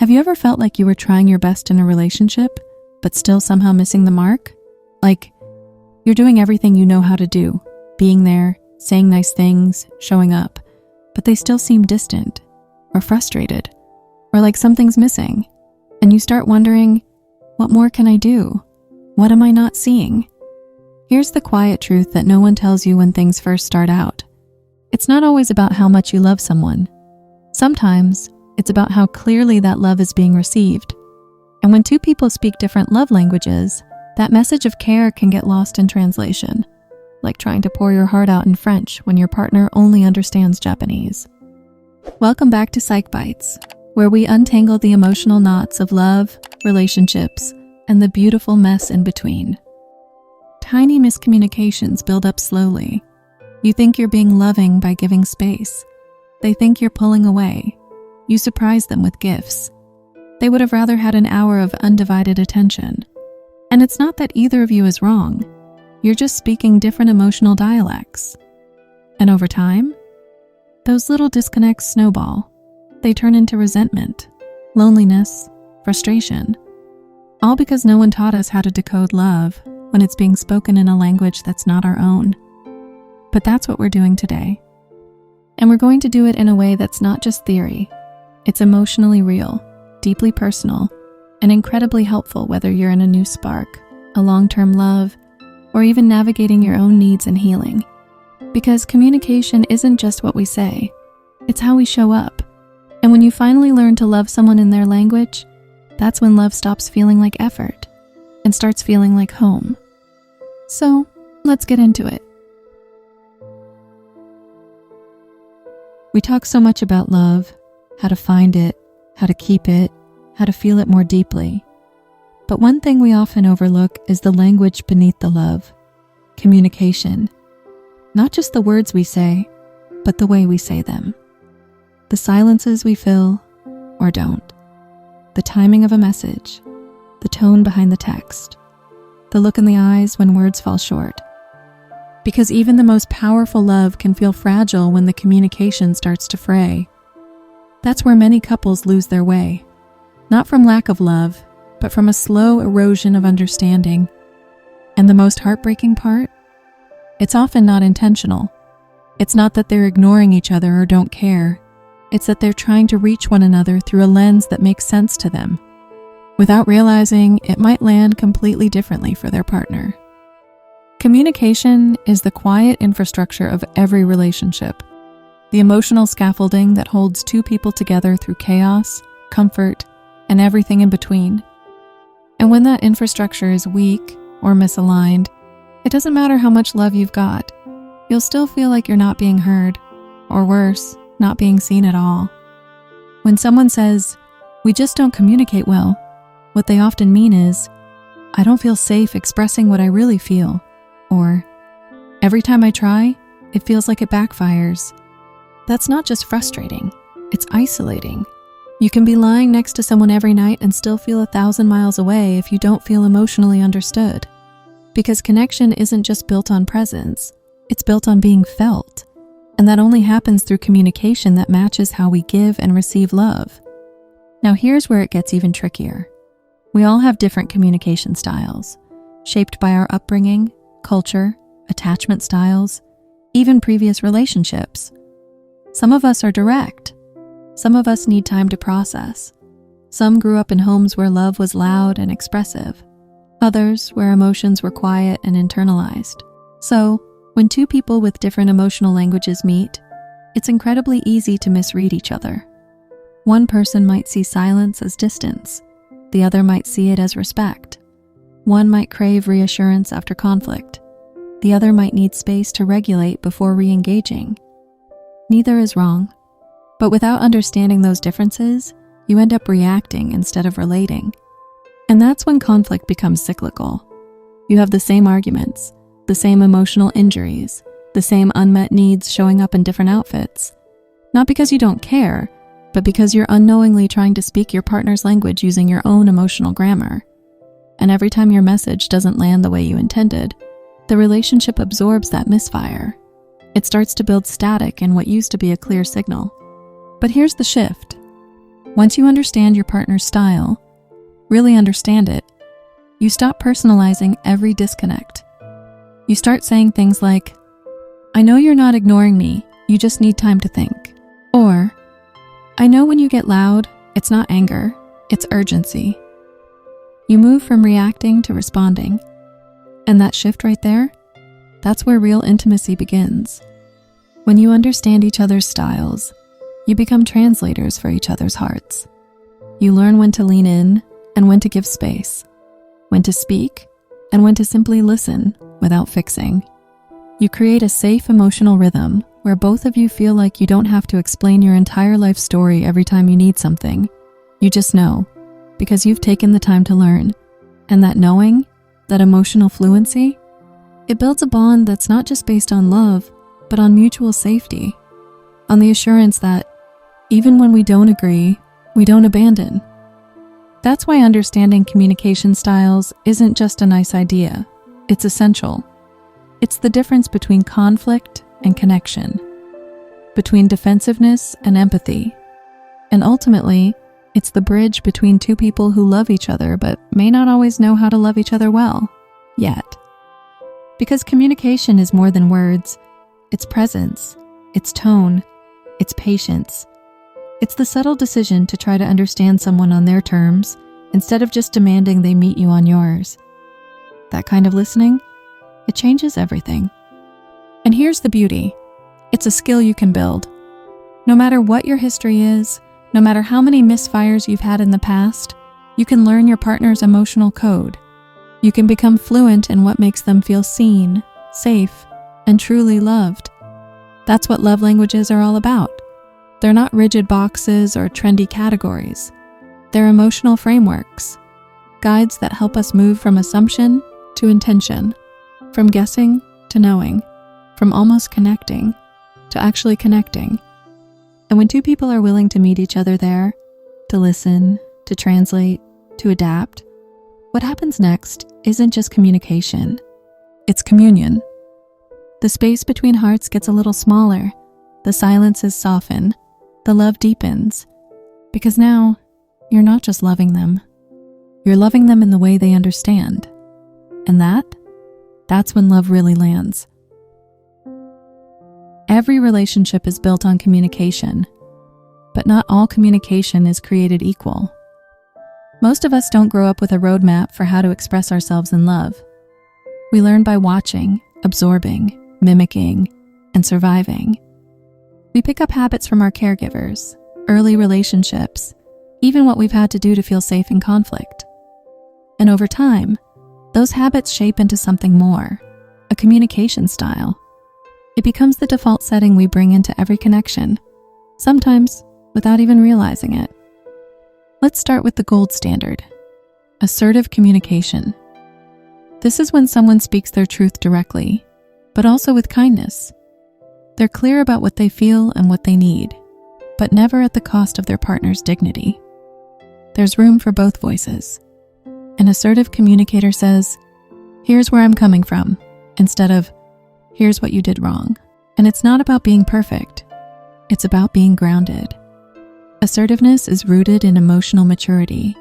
Have you ever felt like you were trying your best in a relationship, but still somehow missing the mark? Like, you're doing everything you know how to do, being there, saying nice things, showing up, but they still seem distant, or frustrated, or like something's missing, and you start wondering, what more can I do? What am I not seeing? Here's the quiet truth that no one tells you when things first start out. It's not always about how much you love someone. Sometimes, it's about how clearly that love is being received. And when two people speak different love languages, that message of care can get lost in translation, like trying to pour your heart out in French when your partner only understands Japanese. Welcome back to Psych Bites, where we untangle the emotional knots of love, relationships, and the beautiful mess in between. Tiny miscommunications build up slowly. You think you're being loving by giving space. They think you're pulling away. You surprise them with gifts. They would have rather had an hour of undivided attention. And it's not that either of you is wrong. You're just speaking different emotional dialects. And over time, those little disconnects snowball. They turn into resentment, loneliness, frustration. All because no one taught us how to decode love when it's being spoken in a language that's not our own. But that's what we're doing today. And we're going to do it in a way that's not just theory. It's emotionally real, deeply personal, and incredibly helpful whether you're in a new spark, a long-term love, or even navigating your own needs and healing. Because communication isn't just what we say, it's how we show up. And when you finally learn to love someone in their language, that's when love stops feeling like effort and starts feeling like home. So, let's get into it. We talk so much about love, how to find it, how to keep it, how to feel it more deeply. But one thing we often overlook is the language beneath the love, communication. Not just the words we say, but the way we say them. The silences we fill or don't. The timing of a message, the tone behind the text, the look in the eyes when words fall short. Because even the most powerful love can feel fragile when the communication starts to fray. That's where many couples lose their way. Not from lack of love, but from a slow erosion of understanding. And the most heartbreaking part? It's often not intentional. It's not that they're ignoring each other or don't care. It's that they're trying to reach one another through a lens that makes sense to them, without realizing it might land completely differently for their partner. Communication is the quiet infrastructure of every relationship, the emotional scaffolding that holds two people together through chaos, comfort, and everything in between. And when that infrastructure is weak or misaligned, it doesn't matter how much love you've got, you'll still feel like you're not being heard, or worse, not being seen at all. When someone says, "We just don't communicate well," what they often mean is, "I don't feel safe expressing what I really feel," or, "Every time I try, it feels like it backfires." That's not just frustrating, it's isolating. You can be lying next to someone every night and still feel 1,000 miles away if you don't feel emotionally understood. Because connection isn't just built on presence, it's built on being felt. And that only happens through communication that matches how we give and receive love. Now here's where it gets even trickier. We all have different communication styles, shaped by our upbringing, culture, attachment styles, even previous relationships. Some of us are direct. Some of us need time to process. Some grew up in homes where love was loud and expressive. Others where emotions were quiet and internalized. So, when two people with different emotional languages meet, it's incredibly easy to misread each other. One person might see silence as distance. The other might see it as respect. One might crave reassurance after conflict. The other might need space to regulate before re-engaging. Neither is wrong. But without understanding those differences, you end up reacting instead of relating. And that's when conflict becomes cyclical. You have the same arguments, the same emotional injuries, the same unmet needs showing up in different outfits. Not because you don't care, but because you're unknowingly trying to speak your partner's language using your own emotional grammar. And every time your message doesn't land the way you intended, the relationship absorbs that misfire. It starts to build static in what used to be a clear signal. But here's the shift. Once you understand your partner's style, really understand it, you stop personalizing every disconnect. You start saying things like, "I know you're not ignoring me, you just need time to think." Or, "I know when you get loud, it's not anger, it's urgency." You move from reacting to responding. And that shift right there, that's where real intimacy begins. When you understand each other's styles, you become translators for each other's hearts. You learn when to lean in and when to give space, when to speak and when to simply listen without fixing. You create a safe emotional rhythm where both of you feel like you don't have to explain your entire life story every time you need something. You just know, because you've taken the time to learn. And that knowing, that emotional fluency, it builds a bond that's not just based on love, but on mutual safety, on the assurance that even when we don't agree, we don't abandon. That's why understanding communication styles isn't just a nice idea, it's essential. It's the difference between conflict and connection, between defensiveness and empathy, and ultimately, it's the bridge between two people who love each other but may not always know how to love each other well, yet. Because communication is more than words, it's presence, it's tone, it's patience. It's the subtle decision to try to understand someone on their terms instead of just demanding they meet you on yours. That kind of listening, it changes everything. And here's the beauty. It's a skill you can build. No matter what your history is, no matter how many misfires you've had in the past, you can learn your partner's emotional code. You can become fluent in what makes them feel seen, safe, and truly loved. That's what love languages are all about. They're not rigid boxes or trendy categories. They're emotional frameworks, guides that help us move from assumption to intention, from guessing to knowing, from almost connecting to actually connecting. And when two people are willing to meet each other there, to listen, to translate, to adapt, what happens next isn't just communication, it's communion. The space between hearts gets a little smaller, the silences soften, the love deepens, because now you're not just loving them, you're loving them in the way they understand. And that's when love really lands. Every relationship is built on communication, but not all communication is created equal. Most of us don't grow up with a roadmap for how to express ourselves in love. We learn by watching, absorbing, mimicking, and surviving. We pick up habits from our caregivers, early relationships, even what we've had to do to feel safe in conflict. And over time, those habits shape into something more, a communication style. It becomes the default setting we bring into every connection, sometimes without even realizing it. Let's start with the gold standard, assertive communication. This is when someone speaks their truth directly, but also with kindness. They're clear about what they feel and what they need, but never at the cost of their partner's dignity. There's room for both voices. An assertive communicator says, "Here's where I'm coming from," instead of, "Here's what you did wrong." And it's not about being perfect. It's about being grounded. Assertiveness is rooted in emotional maturity,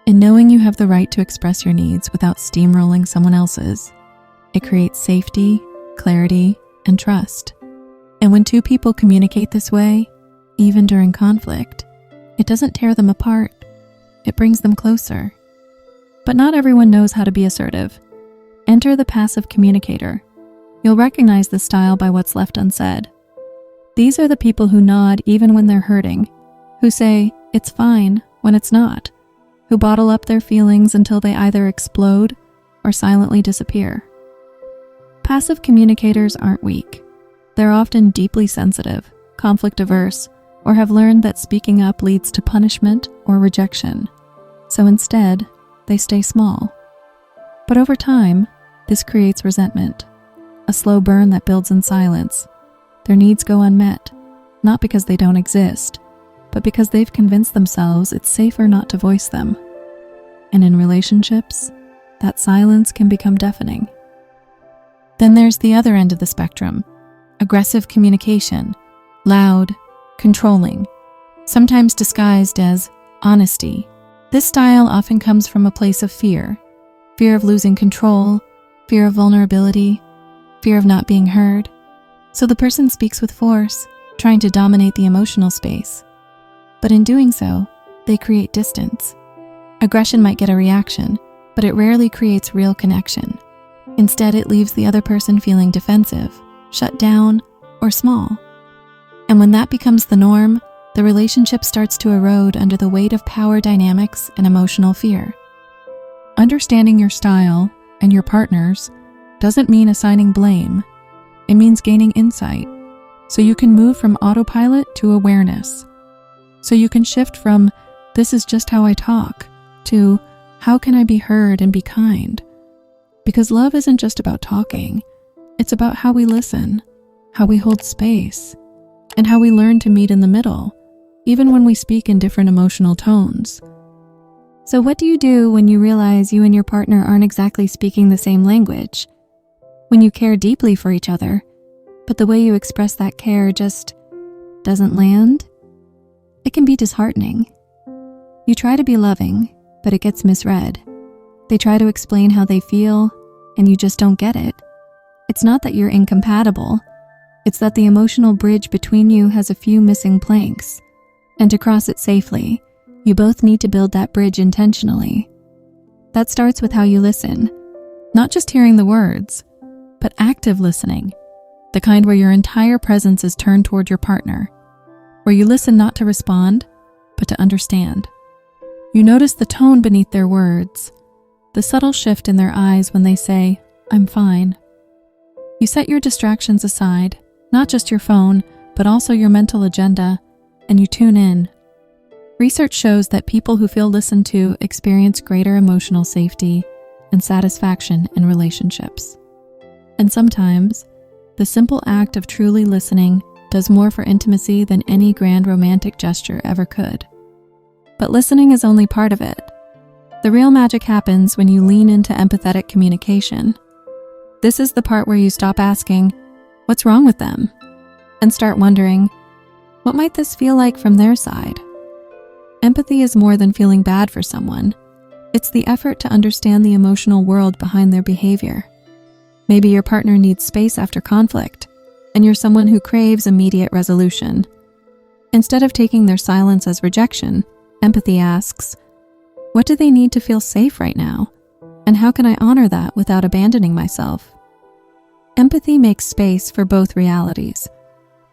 in knowing you have the right to express your needs without steamrolling someone else's. It creates safety, clarity, and trust. And when two people communicate this way, even during conflict, it doesn't tear them apart, it brings them closer. But not everyone knows how to be assertive. Enter the passive communicator. You'll recognize this style by what's left unsaid. These are the people who nod even when they're hurting, who say, "It's fine," when it's not, who bottle up their feelings until they either explode or silently disappear. Passive communicators aren't weak. They're often deeply sensitive, conflict averse, or have learned that speaking up leads to punishment or rejection. So instead, they stay small. But over time, this creates resentment, a slow burn that builds in silence. Their needs go unmet, not because they don't exist, but because they've convinced themselves it's safer not to voice them. And in relationships, that silence can become deafening. Then there's the other end of the spectrum, aggressive communication, loud, controlling. sometimes disguised as honesty. This style often comes from a place of fear of losing control, fear of vulnerability, fear of not being heard. So the person speaks with force, trying to dominate the emotional space. But in doing so, they create distance. Aggression might get a reaction, but it rarely creates real connection. Instead, it leaves the other person feeling defensive, shut down, or small. And when that becomes the norm, the relationship starts to erode under the weight of power dynamics and emotional fear. Understanding your style and your partner's doesn't mean assigning blame. It means gaining insight, so you can move from autopilot to awareness. So you can shift from, "This is just how I talk," to, "How can I be heard and be kind?" Because love isn't just about talking. It's about how we listen, how we hold space, and how we learn to meet in the middle, even when we speak in different emotional tones. So what do you do when you realize you and your partner aren't exactly speaking the same language? When you care deeply for each other, but the way you express that care just doesn't land? It can be disheartening. You try to be loving, but it gets misread. They try to explain how they feel, and you just don't get it. It's not that you're incompatible. It's that the emotional bridge between you has a few missing planks. And to cross it safely, you both need to build that bridge intentionally. That starts with how you listen, not just hearing the words, but active listening, the kind where your entire presence is turned toward your partner, where you listen not to respond, but to understand. You notice the tone beneath their words, the subtle shift in their eyes when they say, "I'm fine." You set your distractions aside, not just your phone, but also your mental agenda, and you tune in. Research shows that people who feel listened to experience greater emotional safety and satisfaction in relationships. And sometimes, the simple act of truly listening does more for intimacy than any grand romantic gesture ever could. But listening is only part of it. The real magic happens when you lean into empathetic communication. This is the part where you stop asking, "What's wrong with them?" and start wondering, "What might this feel like from their side?" Empathy is more than feeling bad for someone. It's the effort to understand the emotional world behind their behavior. Maybe your partner needs space after conflict, and you're someone who craves immediate resolution. Instead of taking their silence as rejection, empathy asks, "What do they need to feel safe right now? And how can I honor that without abandoning myself?" Empathy makes space for both realities.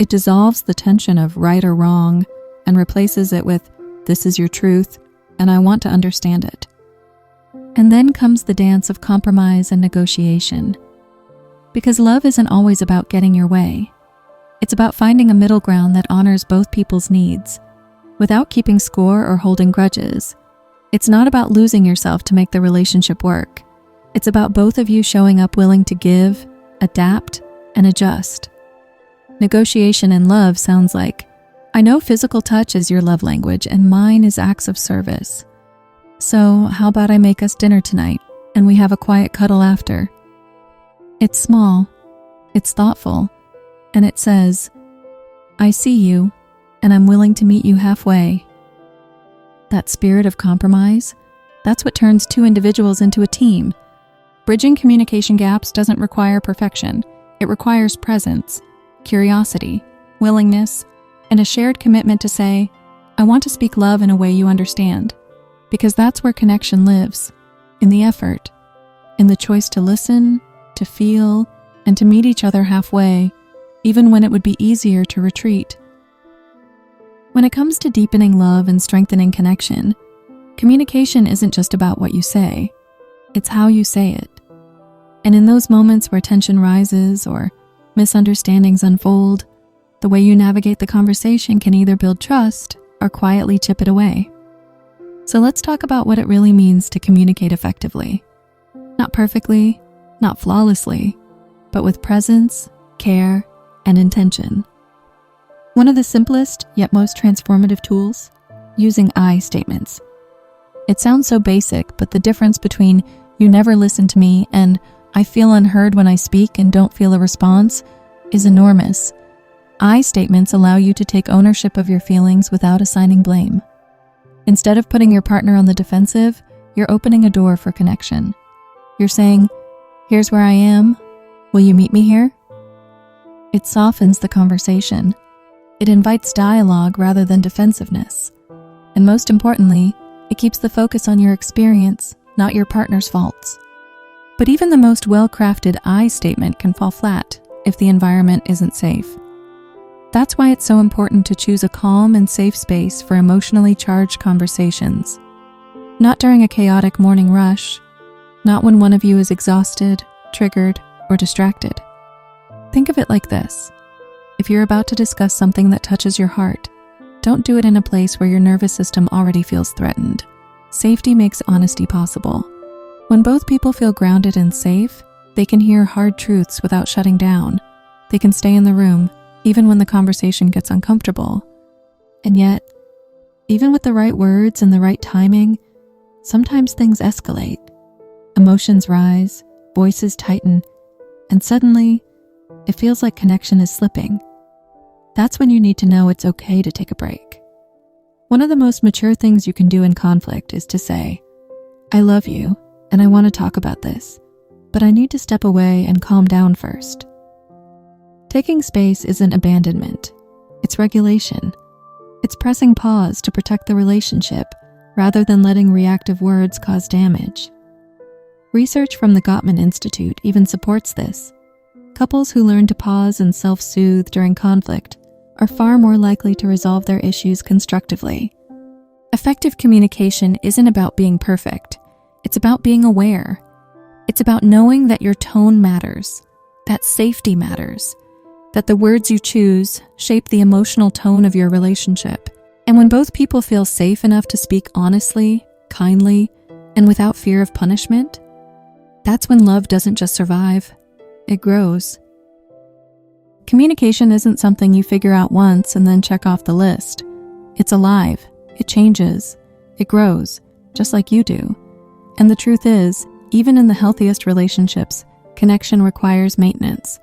It dissolves the tension of right or wrong and replaces it with, "This is your truth, and I want to understand it." And then comes the dance of compromise and negotiation. Because love isn't always about getting your way. It's about finding a middle ground that honors both people's needs, without keeping score or holding grudges. It's not about losing yourself to make the relationship work. It's about both of you showing up willing to give, adapt, and adjust. Negotiation in love sounds like, "I know physical touch is your love language and mine is acts of service. So how about I make us dinner tonight and we have a quiet cuddle after?" It's small, it's thoughtful, and it says, "I see you and I'm willing to meet you halfway." That spirit of compromise, that's what turns two individuals into a team. Bridging communication gaps doesn't require perfection. It requires presence, curiosity, willingness, and a shared commitment to say, "I want to speak love in a way you understand." Because that's where connection lives, in the effort, in the choice to listen, to feel, and to meet each other halfway, even when it would be easier to retreat. When it comes to deepening love and strengthening connection, communication isn't just about what you say, it's how you say it. And in those moments where tension rises or misunderstandings unfold, the way you navigate the conversation can either build trust or quietly chip it away. So let's talk about what it really means to communicate effectively. Not perfectly, not flawlessly, but with presence, care, and intention. One of the simplest yet most transformative tools, using I statements. It sounds so basic, but the difference between "you never listen to me" and "I feel unheard when I speak and don't feel a response" is enormous. I statements allow you to take ownership of your feelings without assigning blame. Instead of putting your partner on the defensive, you're opening a door for connection. You're saying, "Here's where I am. Will you meet me here?" It softens the conversation. It invites dialogue rather than defensiveness. And most importantly, it keeps the focus on your experience, not your partner's faults. But even the most well-crafted I statement can fall flat if the environment isn't safe. That's why it's so important to choose a calm and safe space for emotionally charged conversations. Not during a chaotic morning rush, not when one of you is exhausted, triggered, or distracted. Think of it like this. If you're about to discuss something that touches your heart, don't do it in a place where your nervous system already feels threatened. Safety makes honesty possible. When both people feel grounded and safe, they can hear hard truths without shutting down. They can stay in the room, even when the conversation gets uncomfortable. And yet, even with the right words and the right timing, sometimes things escalate. Emotions rise, voices tighten, and suddenly, it feels like connection is slipping. That's when you need to know it's okay to take a break. One of the most mature things you can do in conflict is to say, "I love you, and I want to talk about this, but I need to step away and calm down first." Taking space isn't abandonment. It's regulation. It's pressing pause to protect the relationship rather than letting reactive words cause damage. Research from the Gottman Institute even supports this. Couples who learn to pause and self-soothe during conflict are far more likely to resolve their issues constructively. Effective communication isn't about being perfect. It's about being aware. It's about knowing that your tone matters, that safety matters, that the words you choose shape the emotional tone of your relationship. And when both people feel safe enough to speak honestly, kindly, and without fear of punishment, that's when love doesn't just survive, it grows. Communication isn't something you figure out once and then check off the list. It's alive, it changes, it grows, just like you do. And the truth is, even in the healthiest relationships, connection requires maintenance.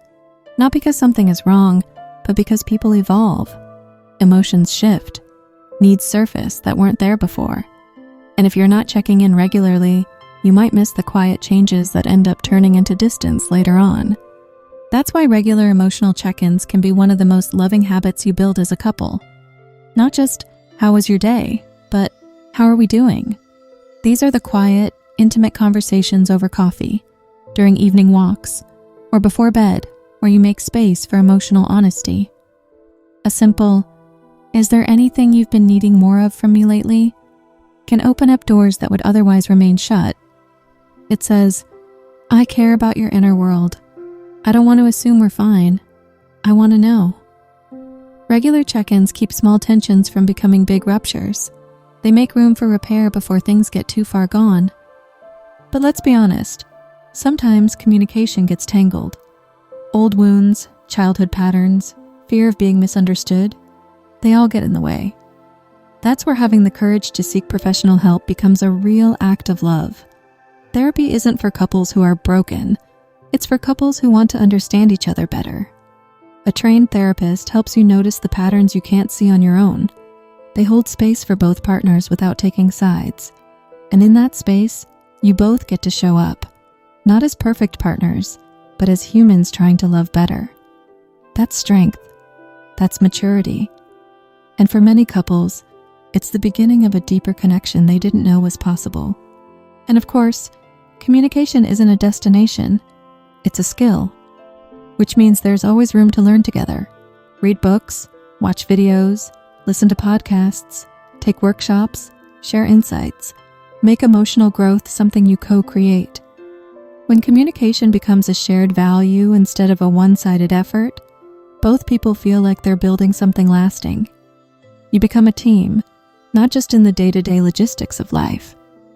Not because something is wrong, but because people evolve. Emotions shift. Needs surface that weren't there before. And if you're not checking in regularly, you might miss the quiet changes that end up turning into distance later on. That's why regular emotional check-ins can be one of the most loving habits you build as a couple. Not just, "How was your day?" but "How are we doing?" These are the quiet, intimate conversations over coffee, during evening walks, or before bed, where you make space for emotional honesty. A simple, "Is there anything you've been needing more of from me lately?" can open up doors that would otherwise remain shut. It says, "I care about your inner world. I don't want to assume we're fine. I want to know." Regular check-ins keep small tensions from becoming big ruptures. They make room for repair before things get too far gone. But let's be honest, sometimes communication gets tangled. Old wounds, childhood patterns, fear of being misunderstood, they all get in the way. That's where having the courage to seek professional help becomes a real act of love. Therapy isn't for couples who are broken. It's for couples who want to understand each other better. A trained therapist helps you notice the patterns you can't see on your own. They hold space for both partners without taking sides. And in that space, you both get to show up, not as perfect partners, but as humans trying to love better. That's strength. That's maturity. And for many couples, it's the beginning of a deeper connection they didn't know was possible. And of course, communication isn't a destination. It's a skill, which means there's always room to learn together. Read books, watch videos, listen to podcasts, take workshops, share insights, make emotional growth something you co-create. When communication becomes a shared value instead of a one-sided effort, both people feel like they're building something lasting. You become a team, not just in the day-to-day logistics of life,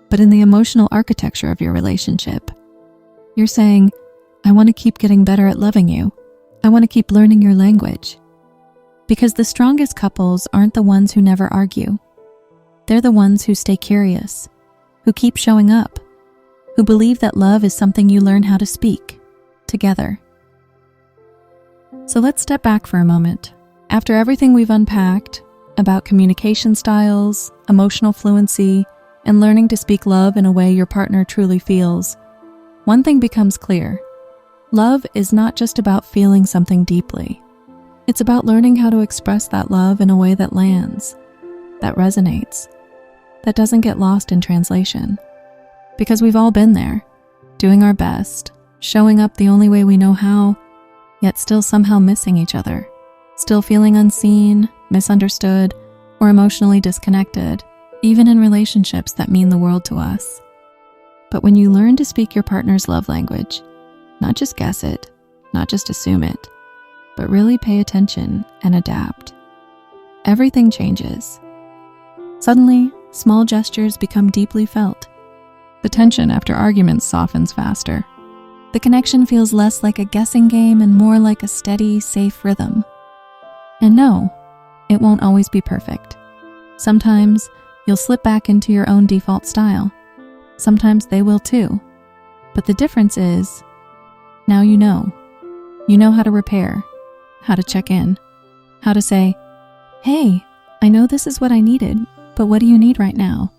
but in the emotional architecture of your relationship. You're saying, "I want to keep getting better at loving you. I want to keep learning your language." Because the strongest couples aren't the ones who never argue. They're the ones who stay curious, who keep showing up, who believe that love is something you learn how to speak together. So let's step back for a moment. After everything we've unpacked about communication styles, emotional fluency, and learning to speak love in a way your partner truly feels, one thing becomes clear. Love is not just about feeling something deeply. It's about learning how to express that love in a way that lands, that resonates, that doesn't get lost in translation. Because we've all been there, doing our best, showing up the only way we know how, yet still somehow missing each other, still feeling unseen, misunderstood, or emotionally disconnected, even in relationships that mean the world to us. But when you learn to speak your partner's love language, not just guess it, not just assume it, but really pay attention and adapt, everything changes. Suddenly, small gestures become deeply felt. The tension after arguments softens faster. The connection feels less like a guessing game and more like a steady, safe rhythm. And no, it won't always be perfect. Sometimes you'll slip back into your own default style. Sometimes they will too. But the difference is, now you know. You know how to repair, how to check in, how to say, "Hey, I know this is what I needed, but what do you need right now?"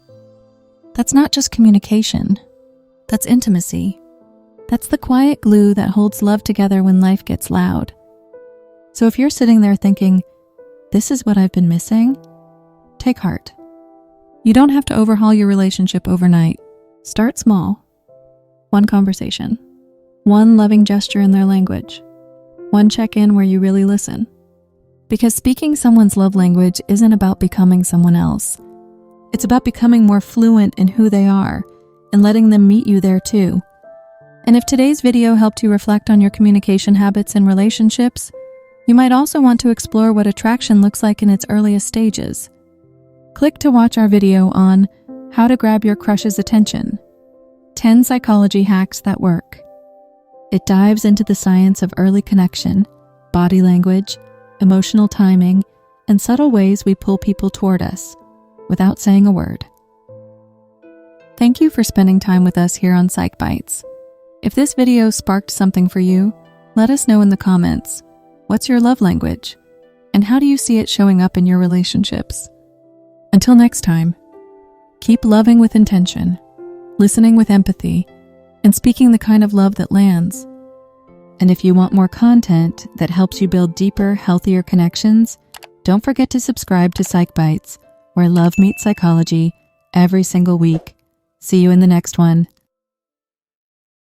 That's not just communication. That's intimacy. That's the quiet glue that holds love together when life gets loud. So if you're sitting there thinking, "This is what I've been missing," take heart. You don't have to overhaul your relationship overnight. Start small. One conversation. One loving gesture in their language. One check-in where you really listen. Because speaking someone's love language isn't about becoming someone else. It's about becoming more fluent in who they are and letting them meet you there too. And if today's video helped you reflect on your communication habits in relationships, you might also want to explore what attraction looks like in its earliest stages. Click to watch our video on how to grab your crush's attention, 10 psychology hacks that work. It dives into the science of early connection, body language, emotional timing, and subtle ways we pull people toward us without saying a word. Thank you for spending time with us here on Psych Bites. If this video sparked something for you, let us know in the comments. What's your love language? And how do you see it showing up in your relationships? Until next time, keep loving with intention, listening with empathy, and speaking the kind of love that lands. And if you want more content that helps you build deeper, healthier connections, don't forget to subscribe to Psych Bites, where love meets psychology every single week. See you in the next one.